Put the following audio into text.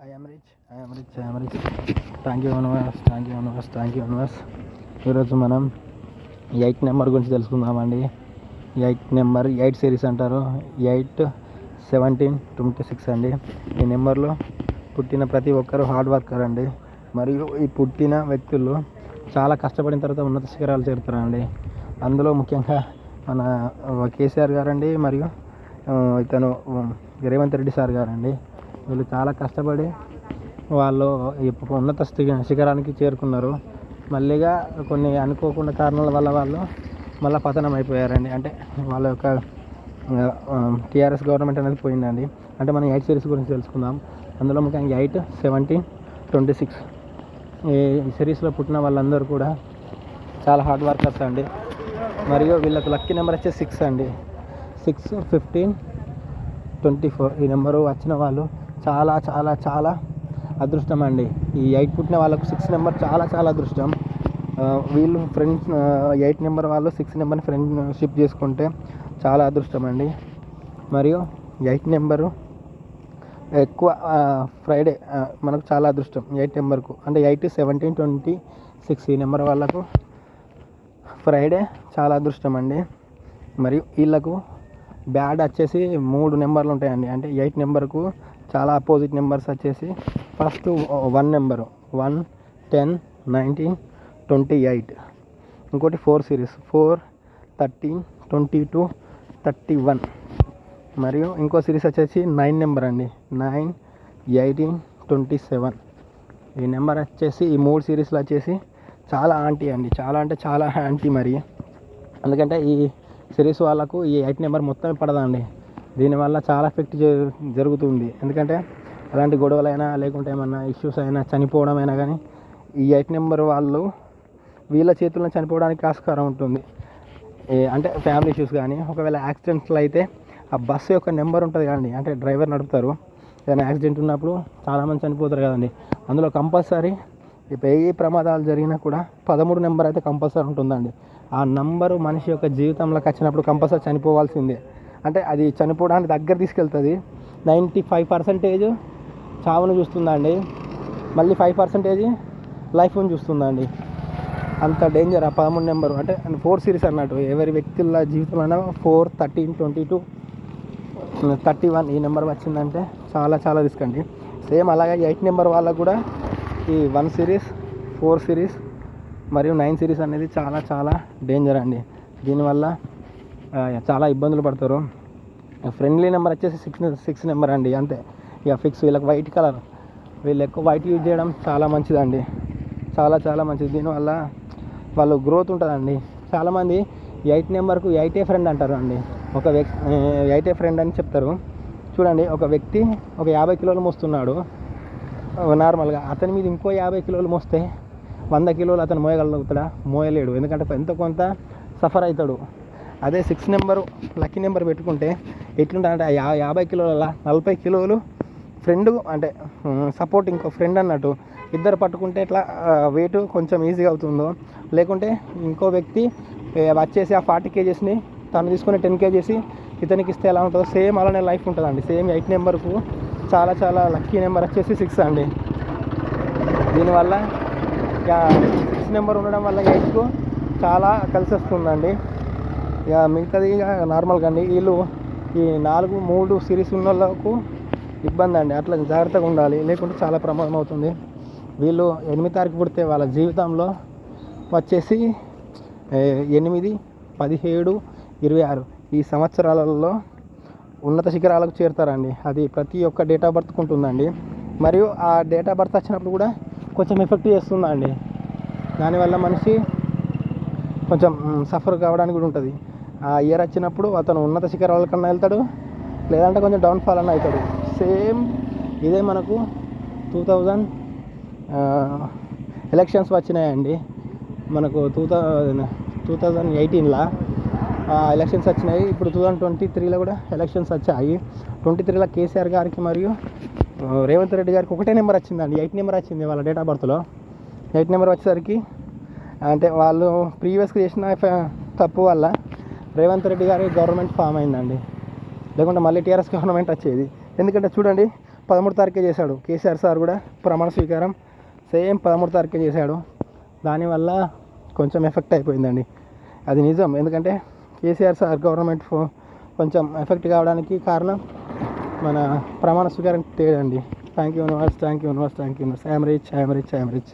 I'm rich. Thank you universe. ఈరోజు మనం 8 number గురించి తెలుసుకుందామండి. 8 సిరీస్ అంటారు. 8, 17, 26 అండి. ఈ నెంబర్లో పుట్టిన ప్రతి ఒక్కరు హార్డ్ వర్కర్ అండి. మరియు ఈ పుట్టిన వ్యక్తులు చాలా కష్టపడిన తర్వాత ఉన్నత శిఖరాలు చేరుతారండి. అందులో ముఖ్యంగా మన కేసీఆర్ గారండి, మరియు ఇతను రేవంత్ రెడ్డి సార్ గారండి. వీళ్ళు చాలా కష్టపడి వాళ్ళు ఉన్నత శిఖరానికి చేరుకున్నారు. మళ్ళీగా కొన్ని అనుకోకుండా కారణాల వల్ల వాళ్ళు మళ్ళీ పతనం అయిపోయారండి. అంటే వాళ్ళ యొక్క టీఆర్ఎస్ గవర్నమెంట్ అనేది పోయిందండి. అంటే మనం 8 సిరీస్ గురించి తెలుసుకుందాం. అందులో ముఖ్యంగా 8, 17, 26 ఈ సిరీస్లో పుట్టిన వాళ్ళందరూ కూడా చాలా హార్డ్ వర్కర్స్ అండి. మరియు వీళ్ళకు లక్కీ నెంబర్ వచ్చే 6 అండి. 6, 15, 24 ఈ నెంబరు వచ్చిన వాళ్ళు చాలా చాలా చాలా అదృష్టం అండి. ఈ 8 పుట్టిన వాళ్ళకు 6 నెంబర్ చాలా చాలా అదృష్టం. వీళ్ళు ఫ్రెండ్స్ 8 నెంబర్ వాళ్ళు 6 నెంబర్ని ఫ్రెండ్షిప్ చేసుకుంటే చాలా అదృష్టం అండి. మరియు 8 నెంబరు ఎక్కువ ఫ్రైడే మనకు చాలా అదృష్టం 8 నెంబర్కు. అంటే 8, 17, 26 ఈ నెంబర్ వాళ్ళకు ఫ్రైడే చాలా అదృష్టం అండి. మరియు వీళ్ళకు బ్యాడ్ వచ్చేసి 3 నెంబర్లు ఉంటాయండి. అంటే 8 నెంబర్కు చాలా అపోజిట్ నెంబర్స్ వచ్చేసి ఫస్ట్ 1 నెంబరు 1, 10, 19, 28. ఇంకోటి 4 సిరీస్ 4, 13, 22, 31. మరియు ఇంకో సిరీస్ వచ్చేసి 9 నెంబర్ అండి. 9, 18, 27 ఈ నెంబర్ వచ్చేసి ఈ 3 సిరీస్లు వచ్చేసి చాలా ఆంటీ అండి. చాలా అంటే చాలా ఆంటీ. మరి ఎందుకంటే ఈ సిరీస్ వాళ్ళకు ఈ 8 నెంబర్ మొత్తం పడదండి. దీనివల్ల చాలా ఎఫెక్ట్ జరుగుతుంది. ఎందుకంటే అలాంటి గొడవలైనా లేకుంటే ఏమన్నా ఇష్యూస్ అయినా చనిపోవడం అయినా కానీ ఈ 8 నెంబర్ వాళ్ళు వీళ్ళ చేతుల్లో చనిపోవడానికి ఆస్కారం ఉంటుంది. అంటే ఫ్యామిలీ ఇష్యూస్ కానీ, ఒకవేళ యాక్సిడెంట్లు అయితే ఆ బస్సు యొక్క నెంబర్ ఉంటుంది కదండి. అంటే డ్రైవర్ నడుపుతారు, ఏదైనా యాక్సిడెంట్ ఉన్నప్పుడు చాలామంది చనిపోతారు కదండి. అందులో కంపల్సరీ ఇప్పుడు ఏ ప్రమాదాలు జరిగినా కూడా 13 నెంబర్ అయితే కంపల్సరీ ఉంటుందండి. ఆ నంబరు మనిషి యొక్క జీవితంలోకి వచ్చినప్పుడు కంపల్సరీ చనిపోవాల్సిందే. అంటే అది చనిపోవడానికి దగ్గర తీసుకెళ్తుంది. 95% చావును చూస్తుందండి, మళ్ళీ 5% లైఫ్ని చూస్తుందండి. అంత డేంజర్ ఆ 13 నెంబరు. అంటే 4 సిరీస్ అన్నట్టు. ఎవరి వ్యక్తుల జీవితంలో 4, 13, 22, 31 ఈ నెంబర్ వచ్చిందంటే చాలా చాలా రిస్క్ అండి. సేమ్ అలాగే 8 నెంబర్ వాళ్ళకు కూడా ఈ 1 సిరీస్, 4 సిరీస్ మరియు 9 సిరీస్ అనేది చాలా చాలా డేంజర్ అండి. దీనివల్ల చాలా ఇబ్బందులు పడతారు. ఫ్రెండ్లీ నెంబర్ వచ్చేసి 6 నెంబర్ అండి. అంతే ఇక ఫిక్స్. వీళ్ళకి వైట్ కలర్, వీళ్ళు ఎక్కువ వైట్ యూజ్ చేయడం చాలా మంచిదండి. చాలా చాలా మంచిది. దీనివల్ల వాళ్ళు గ్రోత్ ఉంటుందండి. చాలామంది 8 నెంబర్కు 8 ఫ్రెండ్ అంటారు అండి. ఒక వ్యక్తి 8 ఫ్రెండ్ అని చెప్తారు. చూడండి, ఒక వ్యక్తి ఒక 50 కిలోలు మోస్తున్నాడు నార్మల్గా. అతని మీద ఇంకో 50 కిలోలు మోస్తే 100 కిలోలు అతను మోయగలుగుతాడా? మోయలేడు. ఎందుకంటే ఎంత కొంత సఫర్ అవుతాడు. అదే 6 నెంబరు లక్కీ నెంబర్ పెట్టుకుంటే ఎట్లుంటుందంటే 50 కిలోల 40 కిలోలు ఫ్రెండ్, అంటే సపోర్ట్ ఇంకో ఫ్రెండ్ అన్నట్టు. ఇద్దరు పట్టుకుంటే ఎట్లా వెయిట్ కొంచెం ఈజీగా అవుతుందో, లేకుంటే ఇంకో వ్యక్తి వచ్చేసి ఆ 40 కేజీస్ని తను తీసుకునే 10 కేజీస్ ఇతనికి ఇస్తే ఎలా ఉంటుందో సేమ్ అలానే లైఫ్ ఉంటుందండి. సేమ్ 8 నెంబర్కు చాలా చాలా లక్కీ నెంబర్ వచ్చేసి 6 అండి. దీనివల్ల ఇక 6 నెంబర్ ఉండడం వల్ల 8కు చాలా కలిసి వస్తుందండి. ఇక మిగతాది ఇక నార్మల్గా అండి. వీళ్ళు ఈ 4, 3 సిరీస్ ఉన్న వాళ్ళకు ఇబ్బంది అండి. అట్లా జాగ్రత్తగా ఉండాలి, లేకుంటే చాలా ప్రమాదం అవుతుంది. వీళ్ళు 8 తారీఖు పుడితే వాళ్ళ జీవితంలో వచ్చేసి 8, 17, 26 ఈ సంవత్సరాలలో ఉన్నత శిఖరాలకు చేరుతారండి. అది ప్రతి ఒక్క డేట్ ఆఫ్ బర్త్కు ఉంటుందండి. మరియు ఆ డేట్ ఆఫ్ బర్త్ వచ్చినప్పుడు కూడా కొంచెం ఎఫెక్ట్ చేస్తుందండి. దానివల్ల మనిషి కొంచెం సఫర్ కావడానికి కూడా ఉంటుంది. ఆ ఇయర్ వచ్చినప్పుడు అతను ఉన్నత శిఖరాల కన్నా వెళ్తాడు, లేదంటే కొంచెం డౌన్ఫాల్ అన్న అవుతాడు. సేమ్ ఇదే మనకు 2000 ఎలక్షన్స్ వచ్చినాయండి. మనకు 2018లో ఎలక్షన్స్ వచ్చినాయి. ఇప్పుడు 2023లో కూడా ఎలక్షన్స్ వచ్చాయి. 23లో కేసీఆర్ గారికి మరియు రేవంత్ రెడ్డి గారికి ఒకటే నెంబర్ వచ్చిందండి. 8 నెంబర్ వచ్చింది వాళ్ళ డేట్ ఆఫ్ బర్త్లో. 8 నెంబర్ వచ్చేసరికి అంటే వాళ్ళు ప్రీవియస్గా చేసిన తప్పు వల్ల రేవంత్ రెడ్డి గారి గవర్నమెంట్ ఫామ్ అయిందండి. లేకుంటే మళ్ళీ టీఆర్ఎస్ గవర్నమెంట్ వచ్చేది. ఎందుకంటే చూడండి, 13 తారీఖే చేశాడు. కేసీఆర్ సార్ కూడా ప్రమాణ స్వీకారం సేమ్ 13 తారీఖే చేశాడు. దానివల్ల కొంచెం ఎఫెక్ట్ అయిపోయిందండి. అది నిజం. ఎందుకంటే కేసీఆర్ సార్ గవర్నమెంట్ కొంచెం ఎఫెక్ట్ కావడానికి కారణం మన ప్రమాణ స్వీకారం తేడండి. Thank you universe, thank you universe, thank you universe. I'm rich, I'm rich, I'm rich.